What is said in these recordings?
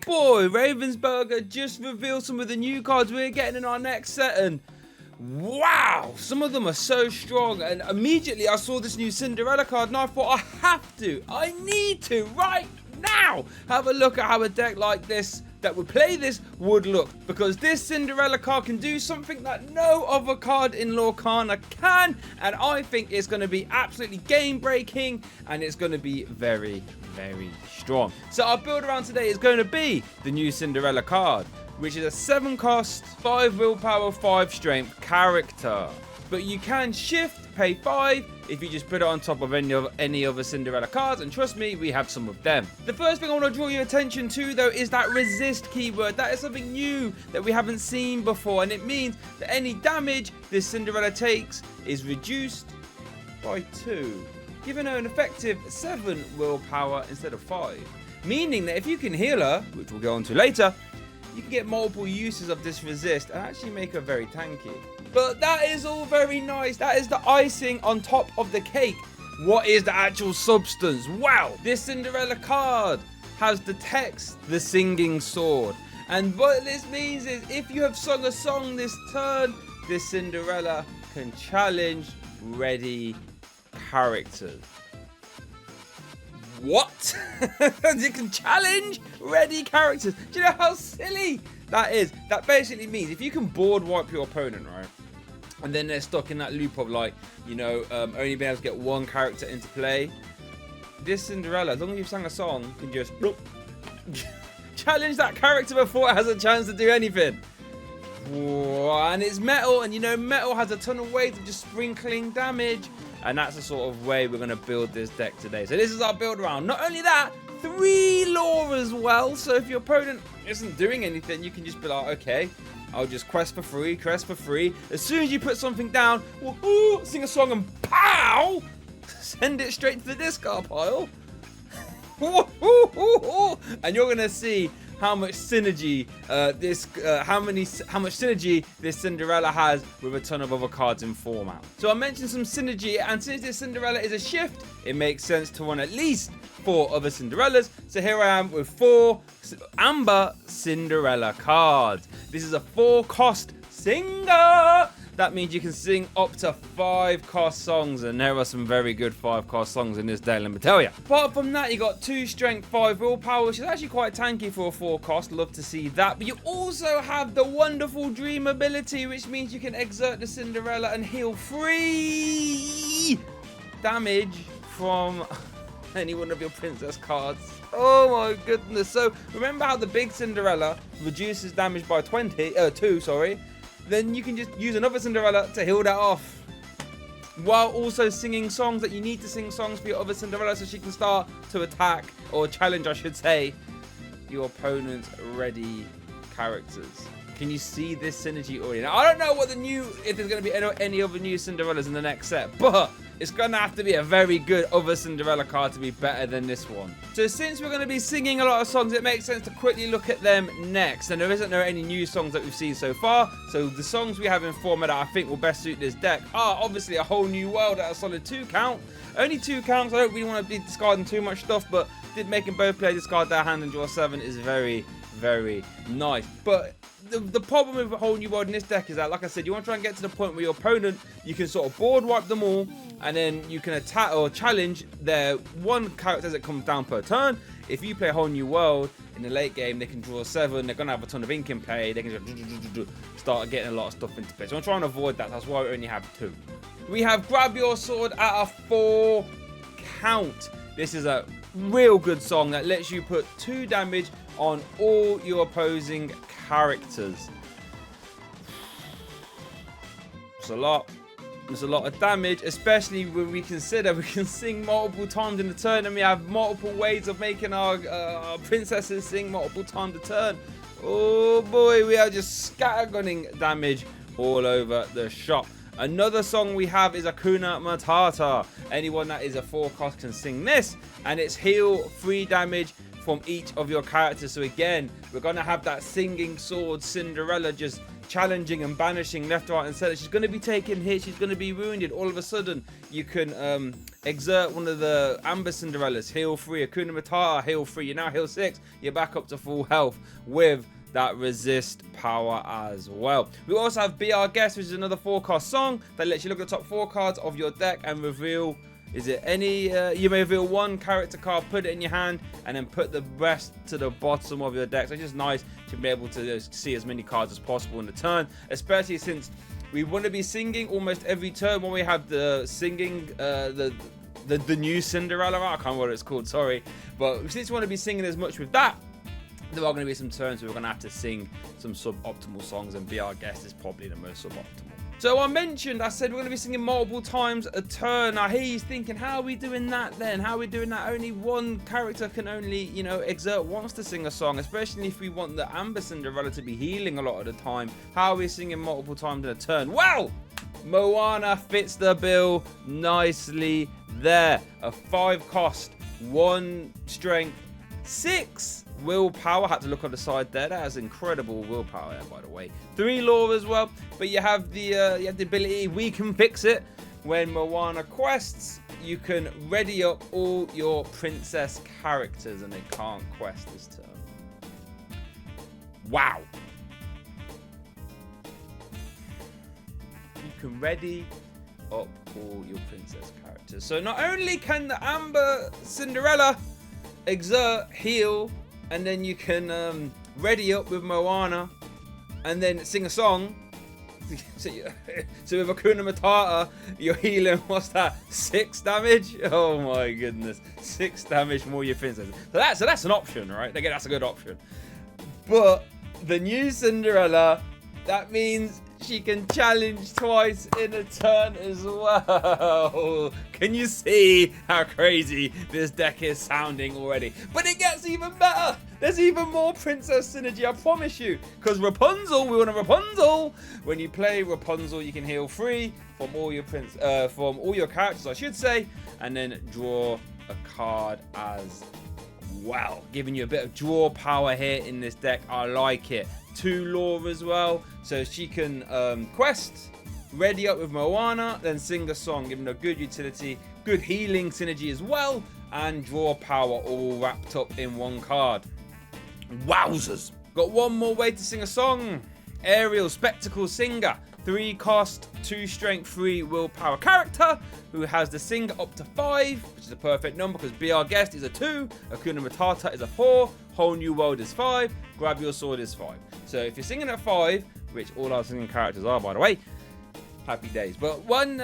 boy, Ravensburger just revealed some of the new cards we're getting in our next set, and wow, some of them are so strong. And immediately I saw this new Cinderella card and I thought I need to right now have a look at how a deck like this that would play this would look, because this Cinderella card can do something that no other card in Lorcana can, and I think it's going to be absolutely game breaking, and it's going to be very, very strong. So our build around today is going to be the new Cinderella card, which is a 7 cost, 5 willpower, 5 strength character. But you can shift, pay 5 if you just put it on top of any other Cinderella cards, and trust me, we have some of them. The first thing I want to draw your attention to though is that resist keyword. That is something new that we haven't seen before, and it means that any damage this Cinderella takes is reduced by 2, giving her an effective 7 willpower instead of 5. Meaning that if you can heal her, which we'll go on to later, you can get multiple uses of this resist and actually make her very tanky. But that is all very nice. That is the icing on top of the cake. What is the actual substance? Well, this Cinderella card has the text, the singing sword. And what this means is if you have sung a song this turn, this Cinderella can challenge ready characters. What? You can challenge ready characters. Do you know how silly that is? That basically means if you can board wipe your opponent, right? And then they're stuck in that loop of like, you know, only being able to get one character into play. This Cinderella, as long as you've sang a song, can just challenge that character before it has a chance to do anything. And it's metal, and you know, metal has a ton of ways of just sprinkling damage. And that's the sort of way we're going to build this deck today. So this is our build round. Not only that, 3 lore as well. So if your opponent isn't doing anything, you can just be like, okay, I'll just quest for free. As soon as you put something down, we'll sing a song and pow! Send it straight to the discard pile. And you're going to see how much synergy how much synergy this Cinderella has with a ton of other cards in format. So I mentioned some synergy, and since this Cinderella is a shift, it makes sense to run at least 4 other Cinderellas. So here I am with 4 Amber Cinderella cards. This is a 4 cost singer. That means you can sing up to 5 cost songs, and there are some very good 5 cost songs in this deck, let me tell you. Apart from that, you got 2 strength, 5 willpower, which is actually quite tanky for a 4 cost. Love to see that. But you also have the wonderful dream ability, which means you can exert the Cinderella and heal free damage from any one of your princess cards. Oh my goodness. So remember how the big Cinderella reduces damage by 2, then you can just use another Cinderella to heal that off, while also singing songs that you need to sing songs for your other Cinderella, so she can start to attack, or challenge I should say, your opponent's ready characters. Can you see this synergy already? Now, I don't know if there's going to be any other new Cinderellas in the next set, but it's going to have to be a very good other Cinderella card to be better than this one. So since we're going to be singing a lot of songs, it makes sense to quickly look at them next. And there isn't any new songs that we've seen so far. So the songs we have in format that I think will best suit this deck are obviously A Whole New World at a solid 2 count. Only 2 counts. I don't really want to be discarding too much stuff, but making both players discard their hand and draw 7 is very, very nice. But the problem with A Whole New World in this deck is that, like I said, you want to try and get to the point where your opponent, you can sort of board wipe them all, and then you can attack or challenge their one character that comes down per turn. If you play A Whole New World in the late game, they can draw 7, they're going to have a ton of ink in play, they can just start getting a lot of stuff into play. So I'm trying to avoid that, that's why we only have 2. We have Grab Your Sword at a 4 count. This is a real good song that lets you put 2 damage on all your opposing characters. It's a lot. It's a lot of damage, especially when we consider we can sing multiple times in the turn, and we have multiple ways of making our princesses sing multiple times a turn. Oh boy, we are just scattergunning damage all over the shop. Another song we have is Hakuna Matata. Anyone that is a 4 cost can sing this, and it's heal 3 damage from each of your characters. So again, we're going to have that singing sword Cinderella just challenging and banishing left, right, and center. She's going to be taking hits. She's going to be wounded. All of a sudden, you can exert one of the Amber Cinderellas. Heal 3. Hakuna Matata. Heal 3. You're now heal 6. You're back up to full health with that resist power as well. We also have Be Our Guest, which is another 4-card song that lets you look at the top 4 cards of your deck and reveal, is it any, you may reveal 1 character card, put it in your hand, and then put the rest to the bottom of your deck. So it's just nice to be able to see as many cards as possible in the turn, especially since we want to be singing almost every turn when we have the singing, the new Cinderella. I can't remember what it's called, sorry. But since we want to be singing as much with that, there are going to be some turns where we're going to have to sing some suboptimal songs, and Be Our Guest is probably the most suboptimal. So I said we're going to be singing multiple times a turn. Now he's thinking, how are we doing that then? How are we doing that? Only one character can only, you know, exert once to sing a song, especially if we want the Amber Cinderella to be healing a lot of the time. How are we singing multiple times in a turn? Well, Moana fits the bill nicely there. A 5 cost, 1 strength, 6 willpower. Had to look on the side there. That has incredible willpower there, by the way. 3 lore as well. But you have the ability, we can fix it. When Moana quests, you can ready up all your princess characters, and they can't quest this turn. Wow. You can ready up all your princess characters. So not only can the Amber Cinderella exert, heal, and then you can ready up with Moana and then sing a song. So with Hakuna Matata, you're healing, what's that, 6 damage? Oh my goodness, 6 damage more your princess. So that's an option, right? Again, that's a good option. But the new Cinderella, that means she can challenge twice in a turn as well. Can you see how crazy this deck is sounding already? But it gets even better. There's even more princess synergy, I promise you. Because Rapunzel, we want a Rapunzel. When you play Rapunzel, you can heal 3 from all your characters, I should say, and then draw a card as well, giving you a bit of draw power here in this deck. I like it. 2 lore as well, so she can quest, ready up with Moana, then sing a song, giving her good utility, good healing synergy as well, and draw power all wrapped up in 1 card. Wowzers. Got 1 more way to sing a song. Ariel, Spectacle Singer. 3 cost, 2 strength, 3 willpower character who has the singer up to 5, which is a perfect number because Be Our Guest is a 2, Hakuna Matata is a 4, Whole New World is 5, Grab Your Sword is 5. So if you're singing at 5, which all our singing characters are, by the way, happy days. But when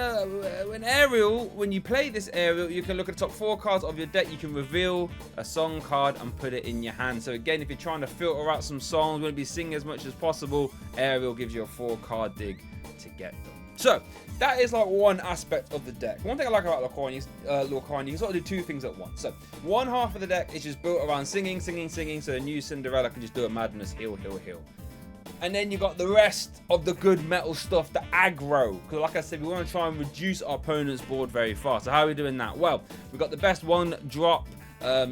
you play this Ariel, you can look at the top 4 cards of your deck. You can reveal a song card and put it in your hand. So again, if you're trying to filter out some songs, want to be singing as much as possible, Ariel gives you a 4-card dig to get them. So that is like one aspect of the deck. One thing I like about Lorcana, you can sort of do 2 things at once. So one half of the deck is just built around singing, so the new Cinderella can just do a madness, heal, heal, heal. And then you got the rest of the good metal stuff, the aggro. Because like I said, we want to try and reduce our opponent's board very fast. So how are we doing that? Well, we've got the best 1-drop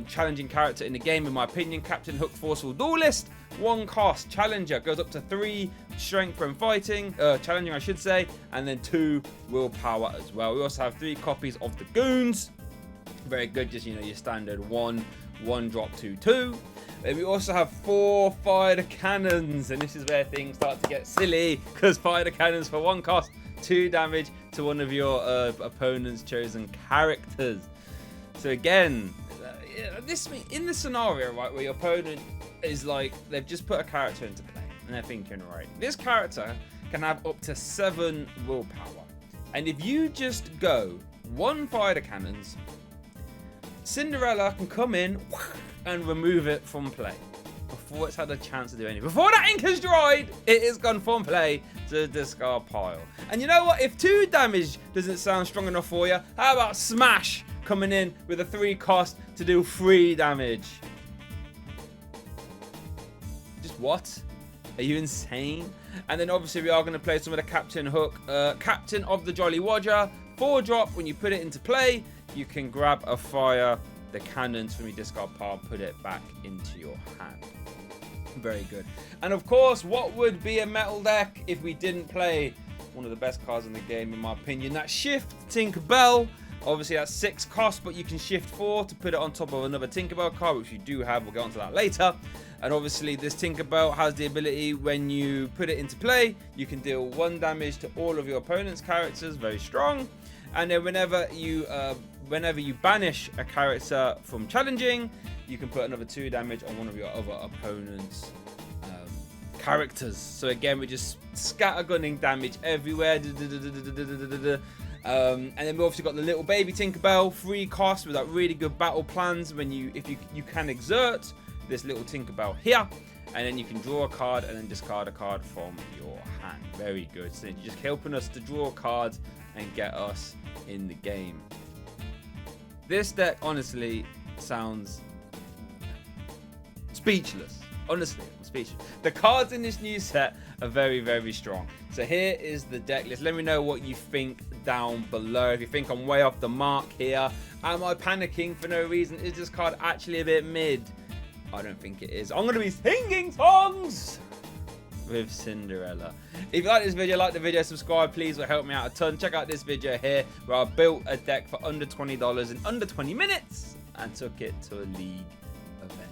challenging character in the game, in my opinion, Captain Hook Forceful Duelist. 1 cost, Challenger, goes up to 3 strength from fighting, challenging I should say, and then 2 willpower as well. We also have 3 copies of the Goons. Very good, just, you know, your standard 1-drop 2-2. We also have 4 Fire Cannons, and this is where things start to get silly, because Fire Cannons for 1 cost, 2 damage to one of your opponent's chosen characters. So again, in the scenario, right, where your opponent is like, they've just put a character into play, and they're thinking, right, this character can have up to 7 willpower, and if you just go 1 Fire Cannons, Cinderella can come in and remove it from play before it's had a chance to do anything. Before that ink has dried, it is gone from play to the discard pile. And you know what? If 2 damage doesn't sound strong enough for you, how about Smash coming in with a 3 cost to do 3 damage? Just what? Are you insane? And then obviously we are going to play some of the Captain Hook, Captain of the Jolly Roger. 4-drop, when you put it into play, you can grab a fire the cannons from your discard pile, put it back into your hand. Very good. And of course, what would be a metal deck if we didn't play one of the best cards in the game, in my opinion? That's Shift Tinkerbell. Obviously, that's 6 cost, but you can shift 4 to put it on top of another Tinkerbell card, which you do have. We'll get onto that later. And obviously, this Tinkerbell has the ability, when you put it into play, you can deal 1 damage to all of your opponent's characters. Very strong. And then whenever you banish a character from challenging, you can put another 2 damage on one of your other opponent's characters. So again, we're just scattergunning damage everywhere. And then we've obviously got the little baby Tinkerbell, 3 cost with that really good battle plans. When you can exert this little Tinkerbell here, and then you can draw a card and then discard a card from your hand. Very good. So you're just helping us to draw cards and get us in the game. This deck honestly sounds speechless. Honestly, I'm speechless. The cards in this new set are very, very strong. So here is the deck list. Let me know what you think down below. If you think I'm way off the mark here, am I panicking for no reason? Is this card actually a bit mid? I don't think it is. I'm going to be singing songs with Cinderella. If you like this video, like the video, subscribe, please, will help me out a ton. Check out this video here where I built a deck for under $20 in under 20 minutes and took it to a league event.